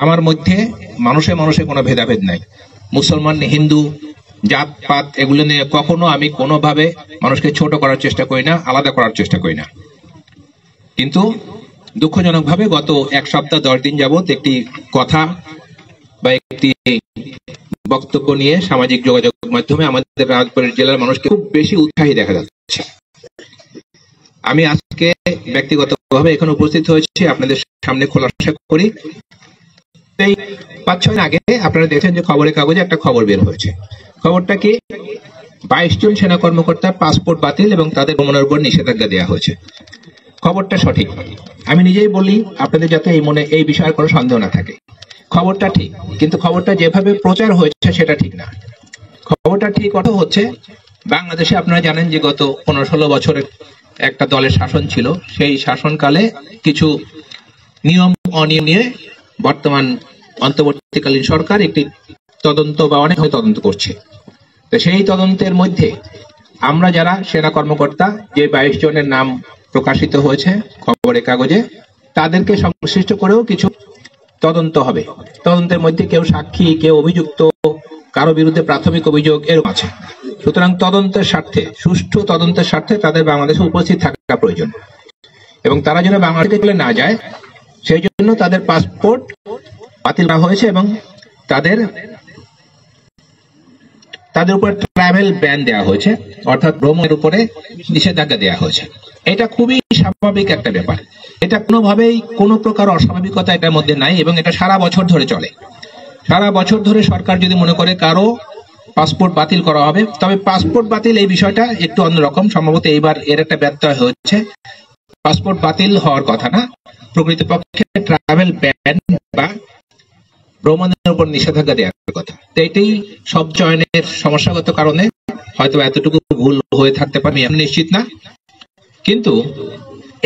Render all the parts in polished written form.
আমার মধ্যে মানুষে মানুষে কোনো ভেদাভেদ নাই। মুসলমান, হিন্দু, জাতপাত এগুলো নিয়ে কখনো আমি কোনোভাবে মানুষকে ছোট করার চেষ্টা করি না, আলাদা করার চেষ্টা করি না। কিন্তু দুঃখজনকভাবে গত 1 সপ্তাহ 10 দিন যাবত একটি কথা বা একটি বক্তব্য নিয়ে সামাজিক যোগাযোগ মাধ্যমে আমাদের রাজবাড়ী জেলার মানুষকে খুব বেশি উৎসাহী দেখা যাচ্ছে। আমি আজকে ব্যক্তিগতভাবে এখানে উপস্থিত হয়েছি আপনাদের সামনে খোলাসা করি। এই 5-6 দিন আগে আপনারা দেখেন যে খবরের কাগজে একটা খবর বের হয়েছে। খবরটা কি? 22 জন সেনা কর্মকর্তার পাসপোর্ট বাতিল এবং তাদের ভ্রমণের উপর নিষেধাজ্ঞা দেওয়া হয়েছে। খবরটা সঠিক। আমি নিজেই বলি আপনাদের যাতে এই বিষয়ে কোনো সন্দেহ না থাকে। খবরটা ঠিক, কিন্তু খবরটা যেভাবে প্রচার হয়েছে সেটা ঠিক না। খবরটা ঠিক কথা হচ্ছে, বাংলাদেশে আপনারা জানেন যে গত 15-16 বছরের একটা দলের শাসন ছিল। সেই শাসনকালে কিছু নিয়ম অনিয়ম নিয়ে বর্তমান অন্তর্বর্তীকালীন সরকার একটি তদন্ত বা অনেক তদন্ত করছে। তো সেই তদন্তের মধ্যে আমরা যারা সেনা কর্মকর্তা, যে 22 জনের নাম প্রকাশিত হয়েছে খবরের কাগজে, তাদেরকে সংশ্লিষ্ট করেও কিছু তদন্ত হবে। তদন্তের মধ্যে কেউ সাক্ষী, কেউ অভিযুক্ত, কারো বিরুদ্ধে প্রাথমিক অভিযোগ এরকম আছে। সুতরাং তদন্তের স্বার্থে, সুষ্ঠু তদন্তের স্বার্থে তাদের বাংলাদেশে উপস্থিত থাকা প্রয়োজন এবং তারা যেন বাংলাদেশে চলে না যায় সেই জন্য তাদের পাসপোর্ট বাতিল করা হয়েছে এবং তাদের উপর ট্রাভেল ব্যান দেওয়া হয়েছে, অর্থাৎ ভ্রমণের উপরে নিষেধাজ্ঞা দেওয়া হয়েছে। এটা খুবই স্বাভাবিক একটা ব্যাপার। এটা কোনোভাবেই কোনো প্রকার অস্বাভাবিকতা এটার মধ্যে নাই এবং এটা সারা বছর ধরে চলে। সারা বছর ধরে সরকার যদি মনে করে কারো পাসপোর্ট বাতিল করা হবে, তবে পাসপোর্ট বাতিল এই বিষয়টা একটু অন্যরকম। সম্ভবত এইবার এর একটা ব্যত্যয় হচ্ছে। পাসপোর্ট বাতিল হওয়ার কথা না, প্রকৃতপক্ষে ট্রাভেল ব্যান বা ভ্রমণের উপর নিষেধাজ্ঞা দেওয়ার কথা। তো এটাই সব চয়নের সমস্যাগত কারণে হয়তো এতটুকু ভুল হয়ে থাকতে পারে, আমি নিশ্চিত না। কিন্তু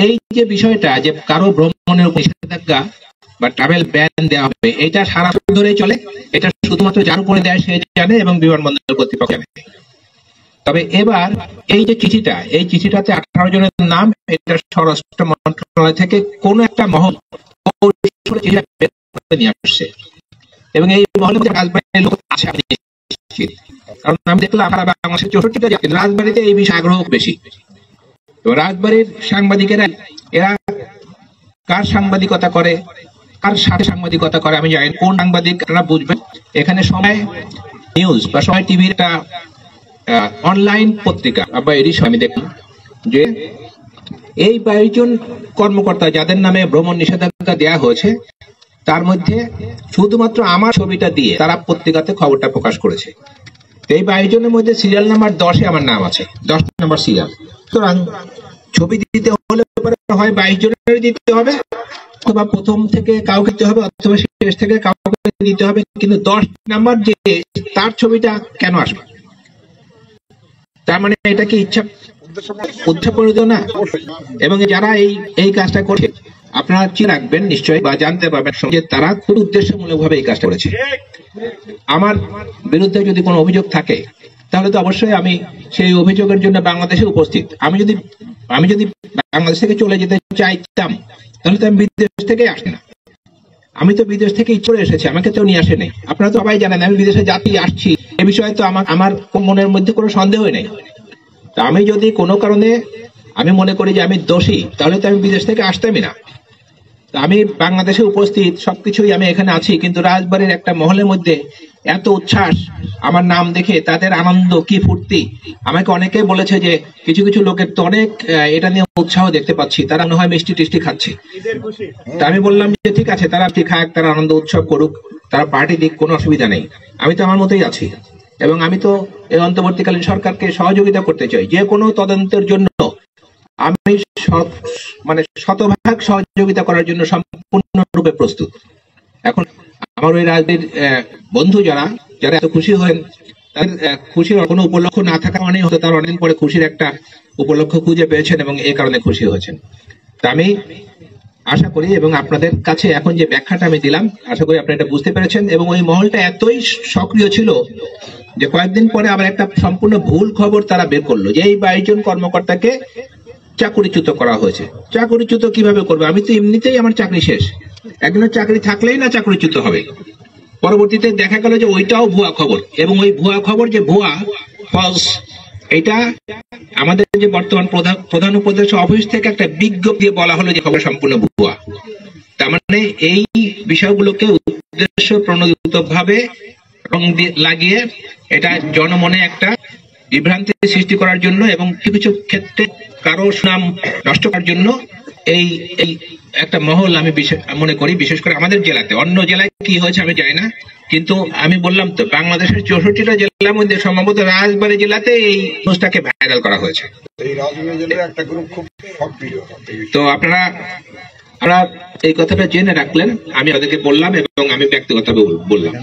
এই যে বিষয়টা যে কারো ভ্রমণের উপর নিষেধাজ্ঞা বা ট্রাভেল ব্যান দেওয়া হবে, এটা সারা বছর ধরেই চলে। এটা শুধুমাত্র যার উপরে দেয় সে জানে এবং বিমানবন্দর কর্তৃপক্ষ জানে। তবে এবার এই যে চিঠিটা, এই চিঠিটাতে 18 জনের নাম, এটা স্বরাষ্ট্র মন্ত্রণালয় থেকে কোন একটা মহল নিয়ে আসছে এবং এই মহলের মধ্যে রাজবাড়ির লোক আছে, আমি নিশ্চিত। কারণ আমি দেখলাম আপনারা বাংলাদেশের 64টা জাতি, রাজবাড়িতে এই বিষয়ে আগ্রহ বেশি। তো রাজবাড়ির সাংবাদিকেরা এরা কার সাংবাদিকতা করে, কার সাথে সাংবাদিকতা করে আমি জানি। কোন সাংবাদিক আপনারা বুঝবেন। এখানে সময় নিউজ বা সময় টিভির একটা অনলাইন পত্রিকা বা এডিশন আমি দেখলাম যে এই 22 জন কর্মকর্তা যাদের নামে ভ্রমণ নিষেধাজ্ঞা দেওয়া হয়েছে, তার মধ্যে শুধুমাত্র আমার ছবিটা দিয়ে তারা পত্রিকাতে খবরটা প্রকাশ করেছে। এই 22 জনের মধ্যে সিরিয়াল নাম্বার 10-এ আমার নাম আছে, 10 নম্বর সিরিয়াল। সুতরাং ছবি দিতে হলে হয় 22 জনের দিতে হবে, অথবা প্রথম থেকে কাউকে দিতে হবে, অথবা শেষ থেকে কাউকে দিতে হবে। কিন্তু 10 নাম্বার যে, তার ছবিটা কেন আসবে? তার মানে এটা কি ইচ্ছা উদ্দেশ্যপ্রণোদিত না? এবং যারা এই কাজটা করছে আপনারা চিন্তা রাখবেন নিশ্চয়ই বা জানতে পারবেন যে তারা খুব উদ্দেশ্যমূলক ভাবে এই কাজটা করেছে। আমার বিরুদ্ধে যদি কোনো অভিযোগ থাকে তাহলে তো অবশ্যই আমি সেই অভিযোগের জন্য বাংলাদেশে উপস্থিত। আমি যদি বাংলাদেশ থেকে চলে যেতে চাইতাম তাহলে তো আমি বিদেশ থেকে আসি না। আমি তো বিদেশ থেকে ইচ্ছে করে এসেছি, আমাকে তো নিয়ে আসে নেই। আপনারা তো সবাই জানেন আমি বিদেশে যাচ্ছি, আসছি, এ বিষয়ে তো আমার মনের মধ্যে কোনো সন্দেহই নেই। তা আমি যদি কোনো কারণে আমি মনে করি যে আমি দোষী, তাহলে তো আমি বিদেশ থেকে আসতামই না। আমি বাংলাদেশে উপস্থিত, সবকিছুই আমি এখানে আছি, কিন্তু রাজবাড়ির একটা মহলের মধ্যে এত উচ্ছ্বাস, আমার নাম দেখে তাদের আনন্দ কি ফুর্তি। আমাকে অনেকে বলেছে যে কিছু কিছু লোকের তো অনেক এটা নিয়ে উৎসাহ দেখতে পাচ্ছি, তারা মনে হয় মিষ্টি টিষ্টি খাচ্ছে। তা আমি বললাম যে ঠিক আছে, তারা খাক, তারা আনন্দ উৎসব করুক, তারা পার্টি দিক, কোনো অসুবিধা নেই। আমি তো আমার মতোই আছি এবং আমি তো এই অন্তর্বর্তীকালীন সরকারকে সহযোগিতা করতে চাই। যে কোনো তদন্তের জন্য আমি শতভাগ সহযোগিতা করার জন্য সম্পূর্ণরূপে প্রস্তুত। এখন আমার ওই রাজনীতির বন্ধু যারা এত খুশি হন, তাদের খুশির কোনো উপলক্ষ না থাকা মানেই হতো তার অনেকদিন পরে খুশির একটা উপলক্ষ খুঁজে পেয়েছেন এবং এই কারণে খুশি হয়েছেন। তা আমি আশা করি এবং আপনাদের কাছে এখন যে ব্যাখ্যাটা আমি দিলাম, আশা করি আপনারা এটা বুঝতে পেরেছেন। এবং ওই মহলটা এতই সক্রিয় ছিল যে কয়েকদিন পরে আবার একটা সম্পূর্ণ ভুল খবর তারা বের করলো যে এই 22 জন কর্মকর্তাকে চাকরিচ্যুত করা হয়েছে। চাকরিচ্যুত কিভাবে করবে? আমি তো এমনিতেই আমার চাকরি শেষ, একজনের চাকরি থাকলেই না চাকরিচ্যুত হবে। পরবর্তীতে দেখা গেল যে ওইটাও ভুয়া খবর, এবং ওই ভুয়া খবর যে ভুয়া ফলস, এটা আমাদের যে বর্তমান প্রধান উপদেষ্টা অফিস থেকে একটা বিজ্ঞপ্তি দিয়ে বলা হলো যে খবর সম্পূর্ণ ভুয়া। তার মানে এই বিষয়গুলোকে উদ্দেশ্য প্রণোদিত ভাবে রং লাগিয়ে এটা জনমনে একটা বিভ্রান্তি সৃষ্টি করার জন্য এবং কিছু কিছু ক্ষেত্রে কারো সুনাম নষ্ট করার জন্য এই এই একটা মহল আমি মনে করি, বিশেষ করে আমাদের জেলাতে। অন্য জেলায় কি হয়েছে আমি জানি না, কিন্তু আমি বললাম তো বাংলাদেশের 64টা জেলার মধ্যে সম্ভবত রাজবাড়ী জেলাতে এই নিউজটাকে ভাইরাল করা হয়েছে। তো আপনারা এই কথাটা জেনে রাখলেন, আমি ওদেরকে বললাম এবং আমি ব্যক্তিগতভাবে বললাম।